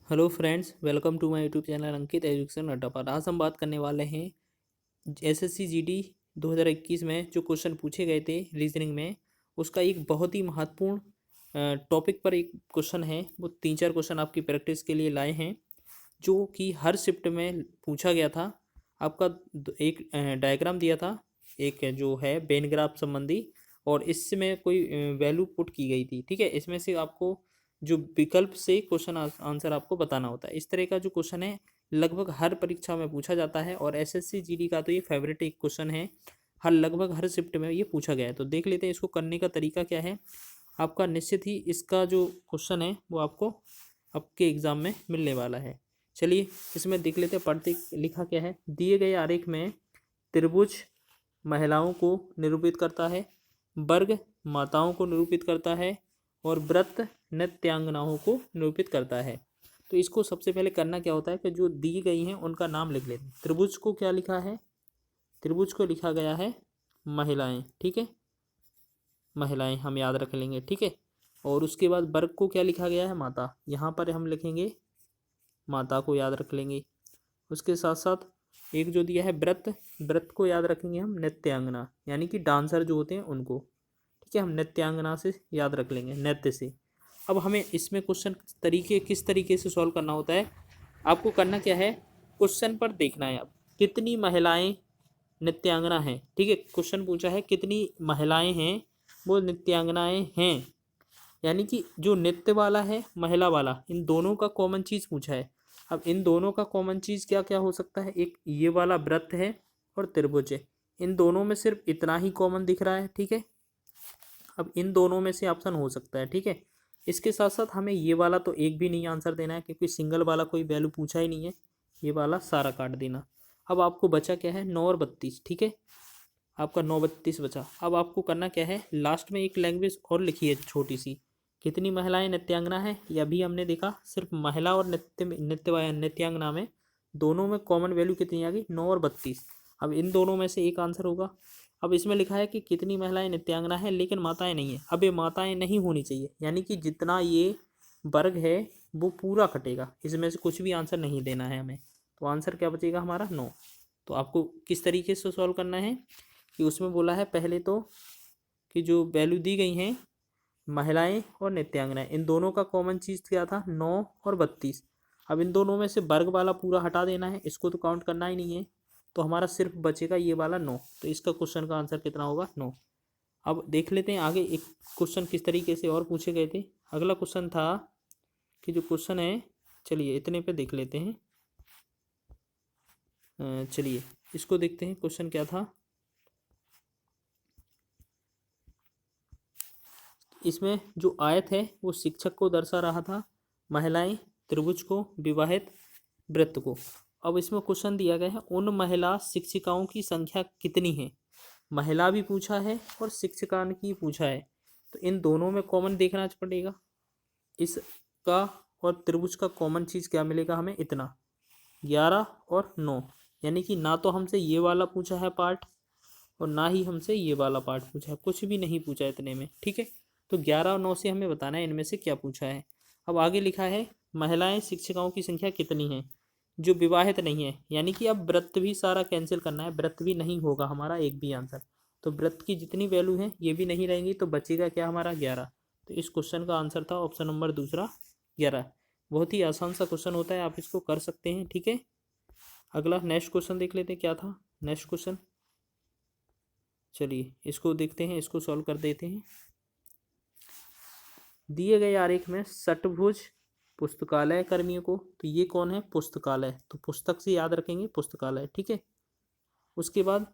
Hello friends, welcome to my YouTube channel Ankit Education Adda पर। आज हम बात करने वाले हैं एसएससी जीडी 2021 में जो क्वेश्चन पूछे गए थे रीजनिंग में, उसका एक बहुत ही महत्वपूर्ण टॉपिक पर एक क्वेश्चन है। वो 3-4 क्वेश्चन आपकी प्रैक्टिस के लिए लाए हैं जो कि हर शिफ्ट में पूछा गया था। आपका एक डायग्राम दिया था, एक जो है बेन ग्राफ संबंधी, और इसमें कोई वैल्यू पुट की गई थी। ठीक है, इसमें से आपको जो विकल्प से क्वेश्चन आंसर आपको बताना होता है। इस तरह का जो क्वेश्चन है लगभग हर परीक्षा में पूछा जाता है, और एसएससी जीडी का तो ये फेवरेट एक क्वेश्चन है। लगभग हर शिफ्ट में ये पूछा गया है। तो देख लेते हैं इसको करने का तरीका क्या है। आपका निश्चित ही इसका जो क्वेश्चन है वो आपको आपके एग्जाम में मिलने वाला है। चलिए इसमें देख लेते हैं, पढ़ते लिखा क्या है। दिए गए आरेख में त्रिभुज महिलाओं को निरूपित करता है, वर्ग माताओं को निरूपित करता है, और व्रत नृत्यांगनाओं को निरूपित करता है। तो इसको सबसे पहले करना क्या होता है कि जो दी गई हैं उनका नाम लिख लेते हैं। त्रिभुज को क्या लिखा है? त्रिभुज को लिखा गया है महिलाएं। ठीक है, महिलाएं हम याद रख लेंगे। ठीक है, और उसके बाद वर्ग को क्या लिखा गया है? माता। यहाँ पर हम लिखेंगे माता को याद रख लेंगे। उसके साथ साथ एक जो दिया है व्रत, व्रत को याद रखेंगे हम नृत्यांगना, यानी कि डांसर जो होते हैं उनको। ठीक है, हम नृत्यांगना से याद रख लेंगे, नृत्य से। अब हमें इसमें क्वेश्चन किस तरीके से सॉल्व करना होता है। आपको करना क्या है, क्वेश्चन पर देखना है। अब कितनी महिलाएं नृत्यांगना हैं। ठीक है, क्वेश्चन पूछा है कितनी महिलाएं हैं वो नृत्यांगनाएं हैं, यानी कि जो नृत्य वाला है महिला वाला, इन दोनों का कॉमन चीज़ पूछा है। अब इन दोनों का कॉमन चीज़ क्या क्या हो सकता है? एक ये वाला व्रत है और त्रिभुज है। इन दोनों में सिर्फ इतना ही कॉमन दिख रहा है। ठीक है, अब इन दोनों में से ऑप्शन हो सकता है। ठीक है, इसके साथ साथ हमें ये वाला तो एक भी नहीं आंसर देना है, क्योंकि सिंगल वाला कोई वैल्यू पूछा ही नहीं है। ये वाला सारा काट देना। अब आपको बचा क्या है? 9 और 32। ठीक है, आपका 9 32 बचा। अब आपको करना क्या है, लास्ट में एक लैंग्वेज और लिखी है छोटी सी। कितनी महिलाएं नृत्यांगना है, ये अभी हमने देखा। सिर्फ महिला और नृत्यांगना में दोनों में कॉमन वैल्यू कितनी आ गई? 9 और 32। अब इन दोनों में से एक आंसर होगा। अब इसमें लिखा है कि कितनी महिलाएं नृत्यांगना है लेकिन माताएं नहीं है। अब ये माताएं नहीं होनी चाहिए, यानी कि जितना ये वर्ग है वो पूरा कटेगा, इसमें से कुछ भी आंसर नहीं देना है हमें। तो आंसर क्या बचेगा हमारा? 9। तो आपको किस तरीके से सॉल्व करना है कि उसमें बोला है पहले तो कि जो वैल्यू दी गई हैं महिलाएं और नृत्यांगनाएं, इन दोनों का कॉमन चीज़ क्या था? 9 और 32। अब इन दोनों में से वर्ग वाला पूरा हटा देना है, इसको तो काउंट करना ही नहीं है। तो हमारा सिर्फ बचेगा ये वाला 9। तो इसका क्वेश्चन का आंसर कितना होगा? 9। अब देख लेते हैं आगे एक क्वेश्चन किस तरीके से और पूछे गए थे। अगला क्वेश्चन था कि जो क्वेश्चन है, चलिए इतने पे देख लेते हैं। चलिए इसको देखते हैं, क्वेश्चन क्या था। इसमें जो आयत है वो शिक्षक को दर्शा रहा था, महिलाएं, त्रिभुज को, विवाहित, वृत्त को। अब इसमें क्वेश्चन दिया गया है उन महिला शिक्षिकाओं की संख्या कितनी है। महिला भी पूछा है और शिक्षिका की पूछा है, तो इन दोनों में कॉमन देखना पड़ेगा। इसका और त्रिभुज का कॉमन चीज़ क्या मिलेगा हमें? इतना 11 और 9, यानी कि ना तो हमसे ये वाला पूछा है पार्ट और ना ही हमसे ये वाला पार्ट पूछा है, कुछ भी नहीं पूछा है इतने में। ठीक है, तो 11 और 9 से हमें बताना है इनमें से क्या पूछा है। अब आगे लिखा है महिलाएं शिक्षिकाओं की संख्या कितनी है जो विवाहित नहीं है, यानी कि अब व्रत भी सारा कैंसिल करना है, व्रत भी नहीं होगा हमारा एक भी आंसर। तो व्रत की जितनी वैल्यू है ये भी नहीं रहेंगी, तो बचेगा क्या हमारा? 11। तो इस क्वेश्चन का आंसर था ऑप्शन नंबर दूसरा, 11। बहुत ही आसान सा क्वेश्चन होता है, आप इसको कर सकते हैं। ठीक है, अगला नेक्स्ट क्वेश्चन देख लेते हैं क्या था नेक्स्ट क्वेश्चन। चलिए इसको देखते हैं, इसको सॉल्व कर देते हैं। दिए गए आरेख में षटभुज पुस्तकालय कर्मियों को, तो ये कौन है? पुस्तकालय, तो पुस्तक से याद रखेंगे पुस्तकालय। ठीक है, उसके बाद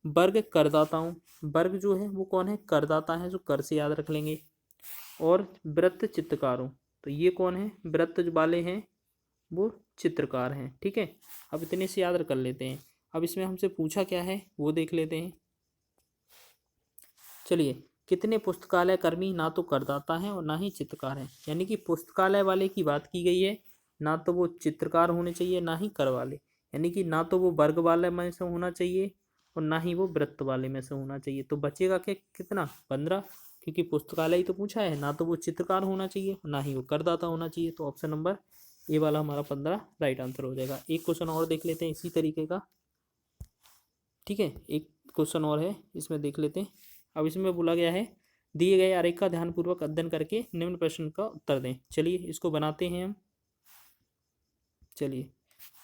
वर्ग करदाताओं, वर्ग जो है वो कौन है? करदाता है, जो कर से याद रख लेंगे। और वृत्त चित्रकारों, तो ये कौन है? वृत्त वाले हैं वो चित्रकार हैं। ठीक है, अब इतने से याद कर लेते हैं। अब इसमें हमसे पूछा क्या है वो देख लेते हैं। चलिए, कितने पुस्तकालय कर्मी ना तो करदाता हैं और ना ही चित्रकार हैं, यानी कि पुस्तकालय वाले की बात की गई है, ना तो वो चित्रकार होने चाहिए ना ही कर वाले, यानी कि ना तो वो वर्ग वाले में से होना चाहिए और ना ही वो वृत्त वाले में से होना चाहिए। तो बचेगा क्या? कितना? 15, क्योंकि पुस्तकालय ही तो पूछा है। ना तो वो चित्रकार होना चाहिए ना ही वो करदाता होना चाहिए। तो ऑप्शन नंबर ये वाला हमारा 15 राइट आंसर हो जाएगा। एक क्वेश्चन और देख लेते हैं इसी तरीके का, ठीक है। एक क्वेश्चन और है, इसमें देख लेते हैं। अब इसमें बोला गया है दिए गए आरेख का ध्यानपूर्वक अध्ययन करके निम्न प्रश्न का उत्तर दें। चलिए इसको बनाते हैं हम। चलिए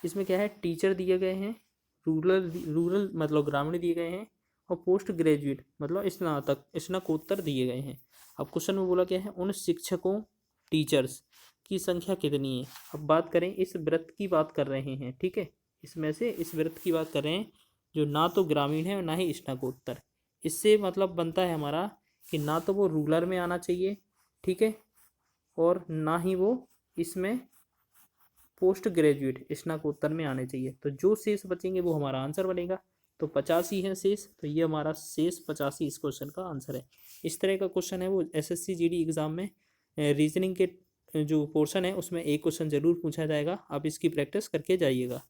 इसमें क्या है, टीचर दिए गए हैं, रूरल मतलब ग्रामीण दिए गए हैं, और पोस्ट ग्रेजुएट मतलब स्नातकोत्तर दिए गए हैं। अब क्वेश्चन में बोला गया है उन शिक्षकों टीचर्स की संख्या कितनी है। अब बात करें, इस वृत्त की बात कर रहे हैं, ठीक है, इसमें से इस वृत्त की बात कर रहे हैं जो ना तो ग्रामीण है और ना ही स्नातकोत्तर। इससे मतलब बनता है हमारा कि ना तो वो रूरल में आना चाहिए, ठीक है, और ना ही वो इसमें पोस्ट ग्रेजुएट स्नातकोत्तर में आने चाहिए। तो जो शेष बचेंगे वो हमारा आंसर बनेगा। तो 85 है शेष, तो ये हमारा शेष 85 इस क्वेश्चन का आंसर है। इस तरह का क्वेश्चन है वो एसएससी जीडी एग्जाम में रीजनिंग के जो पोर्शन है उसमें एक क्वेश्चन जरूर पूछा जाएगा। आप इसकी प्रैक्टिस करके जाइएगा।